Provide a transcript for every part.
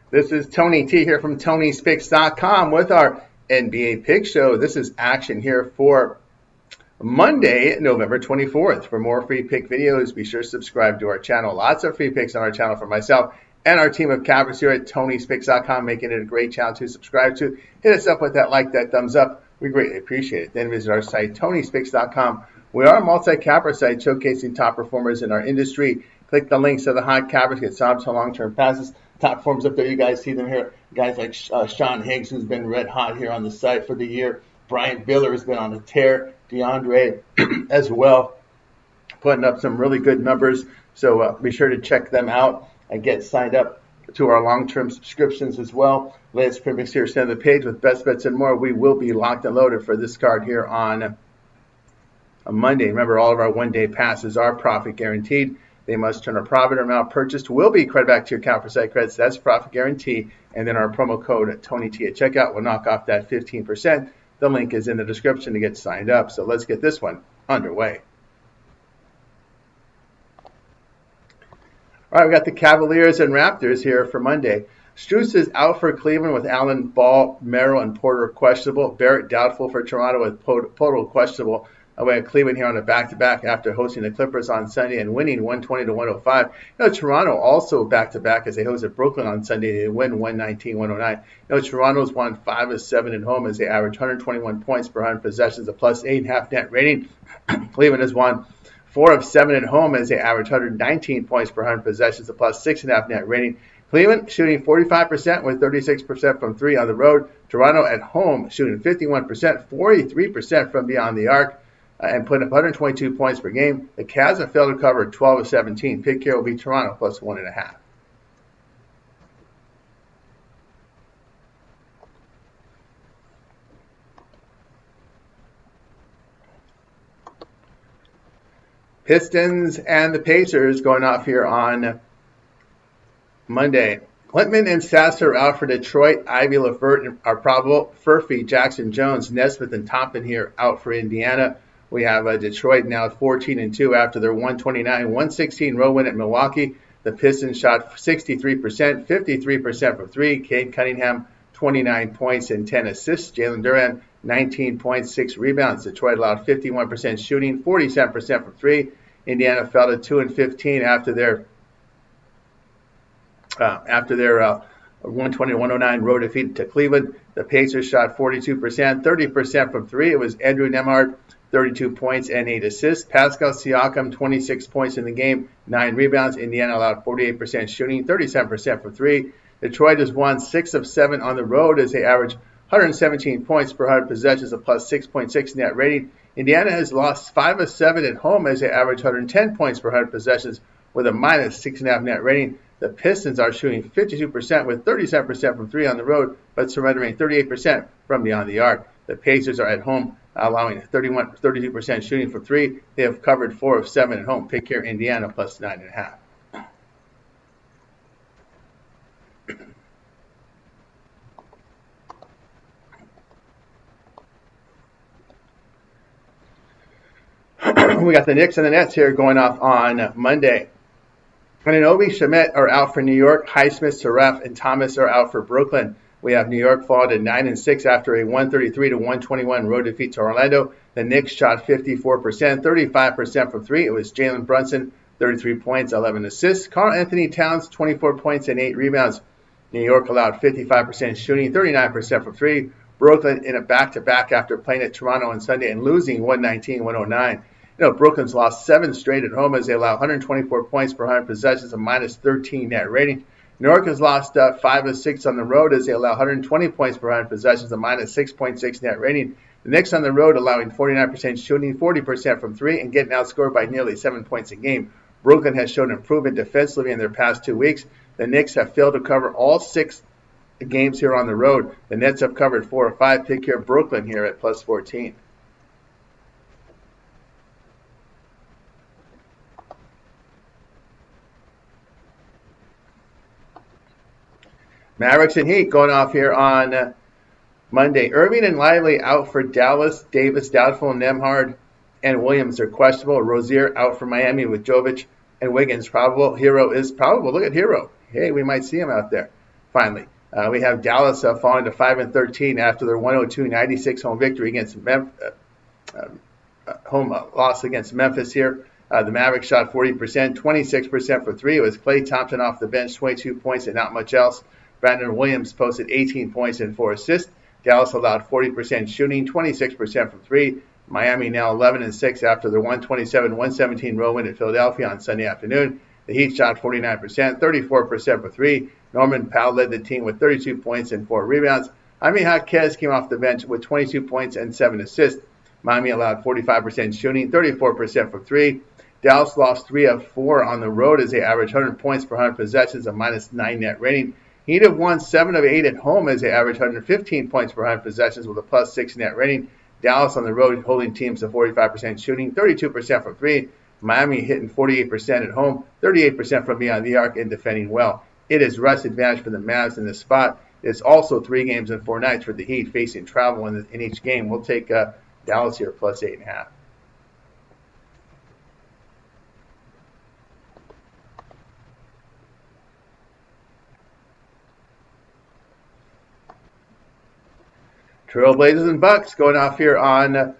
This is Tony T here from TonySpicks.com with our NBA Pick Show. This is action here for Monday, November 24th. For more free pick videos, be sure to subscribe to our channel. Lots of free picks on our channel for myself and our team of cappers here at TonySpicks.com, making it a great channel to subscribe to. Hit us up with that like, that thumbs up. We greatly appreciate it. Then visit our site, TonySpicks.com. We are a multi-capper site showcasing top performers in our industry. Click the links to the hot cappers, get subs to long-term passes. Top performers up there, you guys see them here. Guys like Sean Higgs, who's been red hot here on the site for the year. Brian Biller has been on a tear. DeAndre as well, putting up some really good numbers. So be sure to check them out and get signed up to our long-term subscriptions as well. Latest premix here, center of the page with best bets and more. We will be locked and loaded for this card here on a Monday. Remember, all of our one-day passes are profit guaranteed. They must turn a profit amount purchased will be credited back to your account for site credits. That's profit guarantee. And then our promo code at TonyT at checkout will knock off that 15%. The link is in the description to get signed up. So let's get this one underway. All right, we got the Cavaliers and Raptors here for Monday. Strus is out for Cleveland with Allen, Ball, Merrill, and Porter questionable. Barrett doubtful for Toronto with Porter questionable. We had Cleveland here on a back-to-back after hosting the Clippers on Sunday and winning 120-105. Toronto also back-to-back as they hosted Brooklyn on Sunday. They win 119-109. Toronto's won 5 of 7 at home as they average 121 points per 100 possessions, a plus 8.5 net rating. Cleveland has won 4 of 7 at home as they average 119 points per 100 possessions, a plus 6.5 net rating. Cleveland shooting 45% with 36% from 3 on the road. Toronto at home shooting 51%, 43% from beyond the arc. And putting up 122 points per game. The Cavs have failed to cover 12 of 17. Pick here will be Toronto plus 1.5. Pistons and the Pacers going off here on Monday. Clintman and Sasser are out for Detroit. Ivy, LeVert are probable. Furphy, Jackson Jones, Nesmith, and Toppin here out for Indiana. We have Detroit now 14-2 after their 129-116 road win at Milwaukee. The Pistons shot 63%, 53% from 3. Cade Cunningham, 29 points and 10 assists. Jalen Duren, 19 points, 6 rebounds. Detroit allowed 51% shooting, 47% from 3. Indiana fell to 2-15 after their 120-109 road defeat to Cleveland. The Pacers shot 42%, 30% from 3. It was Andrew Nembhard, 32 points and 8 assists. Pascal Siakam, 26 points in the game, 9 rebounds. Indiana allowed 48% shooting, 37% from 3. Detroit has won 6 of 7 on the road as they average 117 points per 100 possessions, a plus 6.6 net rating. Indiana has lost 5 of 7 at home as they average 110 points per 100 possessions with a minus 6.5 net rating. The Pistons are shooting 52% with 37% from 3 on the road, but surrendering 38% from beyond the arc. The Pacers are at home, allowing 32% shooting from 3. They have covered 4 of 7 at home. Pick here, Indiana, plus 9.5. We got the Knicks and the Nets here going off on Monday. Anunoby, Shamet are out for New York. Highsmith, Saref, and Thomas are out for Brooklyn. We have New York fall to 9-6 after a 133-121 road defeat to Orlando. The Knicks shot 54%, 35% from 3. It was Jalen Brunson, 33 points, 11 assists. Karl Anthony Towns, 24 points and 8 rebounds. New York allowed 55% shooting, 39% from 3. Brooklyn in a back-to-back after playing at Toronto on Sunday and losing 119-109. Brooklyn's lost 7 straight at home as they allow 124 points per 100 possessions, a minus 13 net rating. New York has lost 5 of 6 on the road as they allow 120 points per 100 possessions, a minus 6.6 net rating. The Knicks on the road allowing 49% shooting, 40% from 3, and getting outscored by nearly 7 points a game. Brooklyn has shown improvement defensively in their past 2 weeks. The Knicks have failed to cover all 6 games here on the road. The Nets have covered 4 or 5. Pick here Brooklyn here at plus 14. Mavericks and Heat going off here on Monday. Irving and Lively out for Dallas. Davis doubtful. Nembhard and Williams are questionable. Rozier out for Miami with Jovic and Wiggins probable. Hero is probable. Look at Hero. Hey, we might see him out there. Finally, we have Dallas falling to 5-13 after their 102-96 home victory against home loss against Memphis here. The Mavericks shot 40%, 26% for three. It was Klay Thompson off the bench, 22 points and not much else. Brandon Williams posted 18 points and 4 assists. Dallas allowed 40% shooting, 26% from three. Miami now 11-6 after their 127-117 road win at Philadelphia on Sunday afternoon. The Heat shot 49%, 34% for three. Norman Powell led the team with 32 points and 4 rebounds. Jaime Jaquez came off the bench with 22 points and 7 assists. Miami allowed 45% shooting, 34% from three. Dallas lost 3 of 4 on the road as they averaged 100 points per 100 possessions, a -9 net rating. Heat have won 7 of 8 at home as they average 115 points per 100 possessions with a +6 net rating. Dallas on the road holding teams to 45% shooting, 32% from three. Miami hitting 48% at home, 38% from beyond the arc, and defending well. It is rest advantage for the Mavs in this spot. It's also 3 games and 4 nights for the Heat facing travel in each game. We'll take Dallas here +8.5. Trailblazers and Bucks going off here on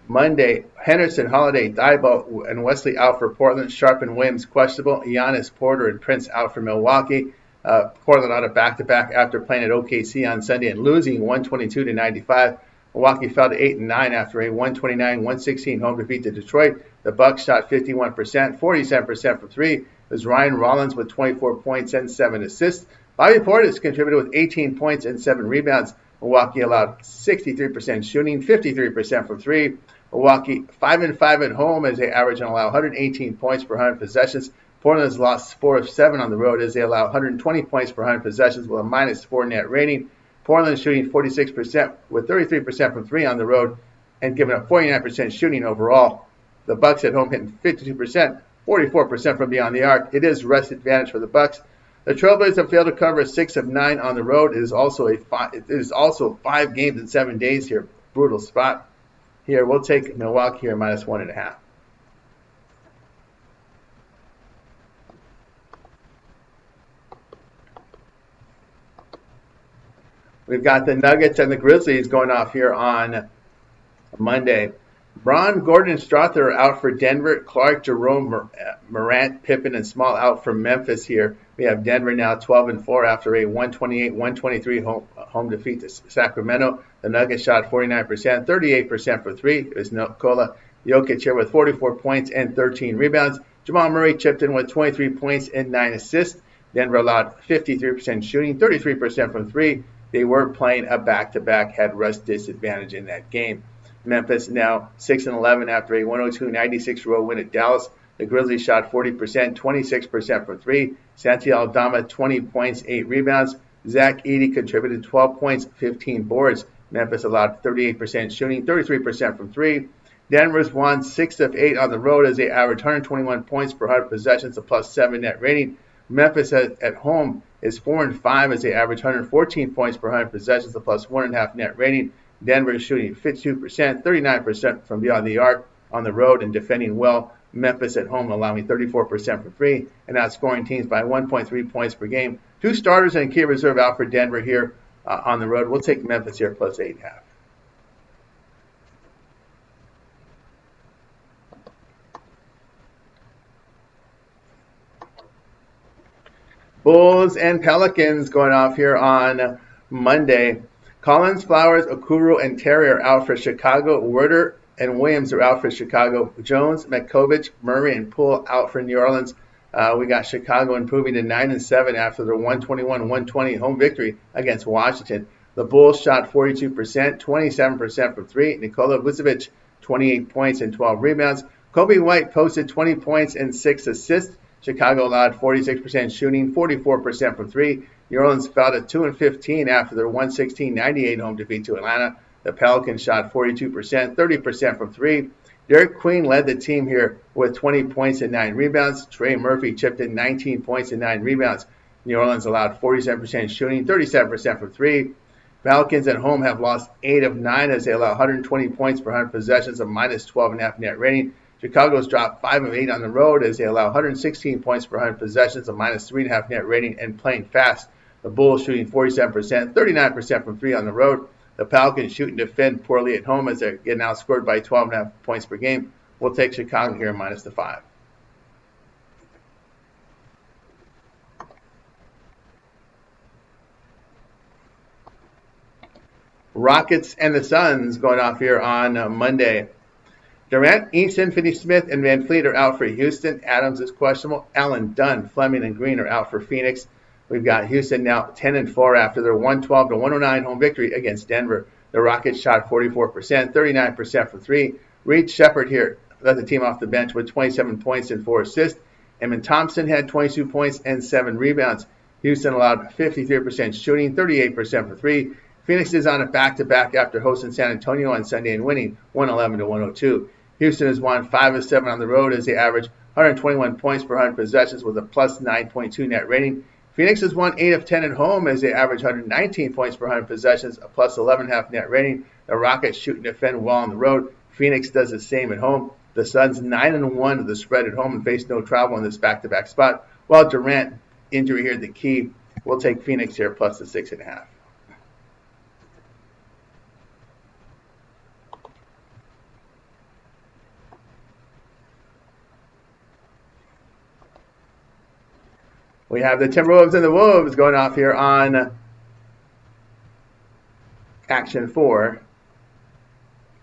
Monday. Henderson, Holiday, Thibault, and Wesley out for Portland. Sharp and Williams questionable. Giannis, Porter, and Prince out for Milwaukee. Portland on a back-to-back after playing at OKC on Sunday and losing 122-95. Milwaukee fell to 8-9 after a 129-116 home defeat to Detroit. The Bucks shot 51%, 47% from three. It was Ryan Rollins with 24 points and 7 assists. Bobby Portis contributed with 18 points and 7 rebounds. Milwaukee allowed 63% shooting, 53% from three. Milwaukee 5-5 at home as they average and allow 118 points per 100 possessions. Portland has lost 4 of 7 on the road as they allow 120 points per 100 possessions with a -4 net rating. Portland shooting 46% with 33% from three on the road and giving up 49% shooting overall. The Bucks at home hitting 52%, 44% from beyond the arc. It is rest advantage for the Bucks. The Trailblazers have failed to cover 6 of 9 on the road. It is also 5 games in 7 days here. Brutal spot. Here, we'll take Milwaukee here -1.5. We've got the Nuggets and the Grizzlies going off here on Monday. Braun, Gordon, and Strother are out for Denver. Clark, Jerome, Morant, Pippen, and Small out for Memphis here. We have Denver now 12-4 after a 128-123 home defeat to Sacramento. The Nuggets shot 49%, 38% for three. It was Nikola Jokic here with 44 points and 13 rebounds. Jamal Murray chipped in with 23 points and 9 assists. Denver allowed 53% shooting, 33% from three. They were playing a back-to-back, had rest disadvantage in that game. Memphis now 6-11 after a 102-96 road win at Dallas. The Grizzlies shot 40%, 26% from three. Santi Aldama 20 points, 8 rebounds. Zach Edey contributed 12 points, 15 boards. Memphis allowed 38% shooting, 33% from three. Denver's won 6 of 8 on the road as they averaged 121 points per 100 possessions, a +7 net rating. Memphis at home is 4-5 as they average 114 points per 100 possessions, a +1.5 net rating. Denver is shooting 52%, 39% from beyond the arc on the road and defending well. Memphis at home allowing 34% from three and outscoring teams by 1.3 points per game. 2 starters and a key reserve out for Denver here on the road. We'll take Memphis here +8.5. Bulls and Pelicans going off here on Monday. Collins, Flowers, Okoro, and Terry are out for Chicago. Werder and Williams are out for Chicago. Jones, Metkovich, Murray, and Poole out for New Orleans. We got Chicago improving to 9-7 after their 121-120 home victory against Washington. The Bulls shot 42%, 27% from three. Nikola Vucevic, 28 points and 12 rebounds. Kobe White posted 20 points and 6 assists. Chicago allowed 46% shooting, 44% from three. New Orleans fell to 2-15 after their 116-98 home defeat to Atlanta. The Pelicans shot 42%, 30% from three. Derek Queen led the team here with 20 points and 9 rebounds. Trey Murphy chipped in 19 points and 9 rebounds. New Orleans allowed 47% shooting, 37% from three. Pelicans at home have lost 8 of 9 as they allow 120 points per 100 possessions, a -12.5 net rating. Chicago's dropped 5 of 8 on the road as they allow 116 points per 100 possessions, a -3.5 net rating, and playing fast. The Bulls shooting 47%, 39% from 3 on the road. The Pelicans shoot and defend poorly at home as they're getting outscored by 12.5 points per game. We'll take Chicago here minus the 5. Rockets and the Suns going off here on Monday. Durant, Easton, Finney-Smith, and Van Fleet are out for Houston. Adams is questionable. Allen, Dunn, Fleming, and Green are out for Phoenix. We've got Houston now 10-4 after their 112-109 home victory against Denver. The Rockets shot 44%, 39% from 3. Reed Shepherd here led the team off the bench with 27 points and 4 assists. Eamon Thompson had 22 points and 7 rebounds. Houston allowed 53% shooting, 38% for 3. Phoenix is on a back-to-back after hosting San Antonio on Sunday and winning 111-102. Houston has won 5 of 7 on the road as they average 121 points per 100 possessions with a plus 9.2 net rating. Phoenix has won 8 of 10 at home as they average 119 points per 100 possessions, a plus 11.5 net rating. The Rockets shoot and defend well on the road. Phoenix does the same at home. The Suns 9-1 of the spread at home and face no travel in this back-to-back spot. While Durant injury here the key. We'll take Phoenix here plus the 6.5. We have the Timberwolves and the Wolves going off here on Action 4.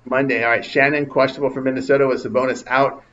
Monday. All right, Shannon questionable for Minnesota with Sabonis out.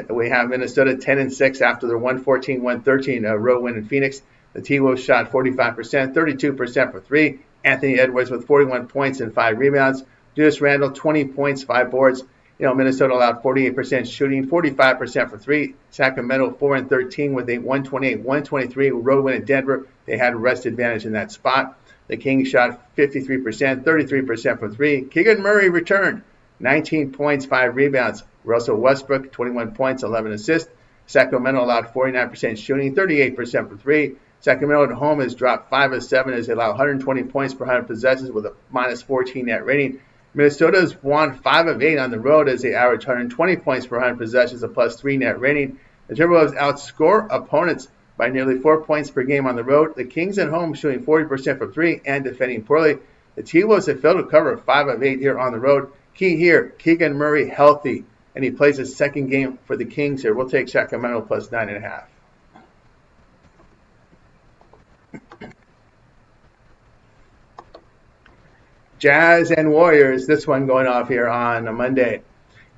We have Minnesota 10-6 after their 114-113 road win in Phoenix. The T-Wolves shot 45%, 32% for 3. Anthony Edwards with 41 points and 5 rebounds. Julius Randle 20 points, 5 boards. Minnesota allowed 48% shooting, 45% for 3. Sacramento 4-13 with a 128-123 road win at Denver. They had rest advantage in that spot. The Kings shot 53%, 33% for 3. Keegan Murray returned, 19 points, 5 rebounds. Russell Westbrook 21 points, 11 assists. Sacramento allowed 49% shooting, 38% for 3. Sacramento at home has dropped 5 of 7 as they allow 120 points per 100 possessions with a minus 14 net rating. Minnesota's won 5 of 8 on the road as they average 120 points per 100 possessions, a plus 3 net rating. The Timberwolves outscore opponents by nearly 4 points per game on the road. The Kings at home shooting 40% from 3 and defending poorly. The T-Wolves have failed to cover 5 of 8 here on the road. Key here, Keegan Murray healthy, and he plays his second game for the Kings here. We'll take Sacramento plus 9.5. Jazz and Warriors, this one going off here on a Monday.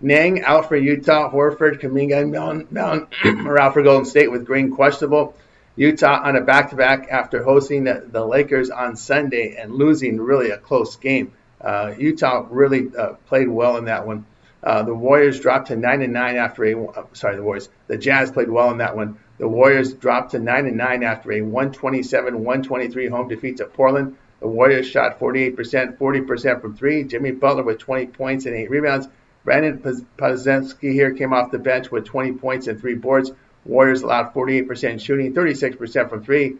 Nang out for Utah. Horford, Kuminga, and Mountain are out for Golden State with Green questionable. Utah on a back-to-back after hosting the Lakers on Sunday and losing really a close game. Utah really played well in that one. The Warriors dropped to 9-9 after the Jazz played well in that one. The Warriors dropped to 9-9 after a 127-123 home defeat to Portland. The Warriors shot 48%, 40% from 3. Jimmy Butler with 20 points and 8 rebounds. Brandon Podziemski here came off the bench with 20 points and 3 boards. Warriors allowed 48% shooting, 36% from 3.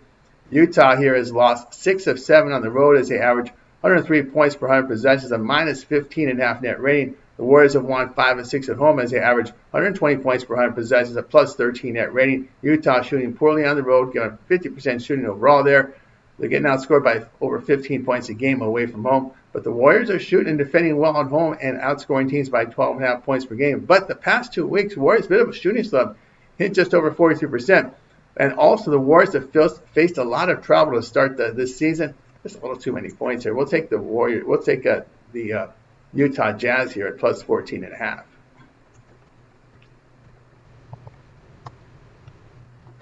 Utah here has lost 6 of 7 on the road as they average 103 points per 100 possessions, a minus 15.5 net rating. The Warriors have won 5 of 6 at home as they average 120 points per 100 possessions, a plus 13 net rating. Utah shooting poorly on the road, giving 50% shooting overall there. They're getting outscored by over 15 points a game away from home. But the Warriors are shooting and defending well at home and outscoring teams by 12.5 points per game. But the past 2 weeks, Warriors, a bit of a shooting slump, hit just over 43%. And also the Warriors have faced a lot of trouble to start this season. Just a little too many points here. We'll take the Warriors. We'll take the Utah Jazz here at plus 14.5.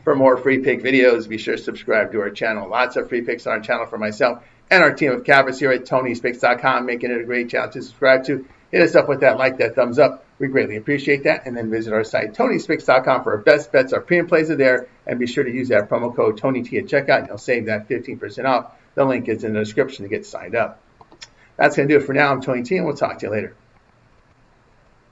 For more free pick videos, be sure to subscribe to our channel. Lots of free picks on our channel for myself and our team of Cavaliers here at TonySpicks.com, making it a great channel to subscribe to. Hit us up with that like, that thumbs up. We greatly appreciate that. And then visit our site, TonySpicks.com, for our best bets. Our premium plays are there. And be sure to use that promo code TonyT at checkout, and you'll save that 15% off. The link is in the description to get signed up. That's going to do it for now. I'm Tony T, and we'll talk to you later.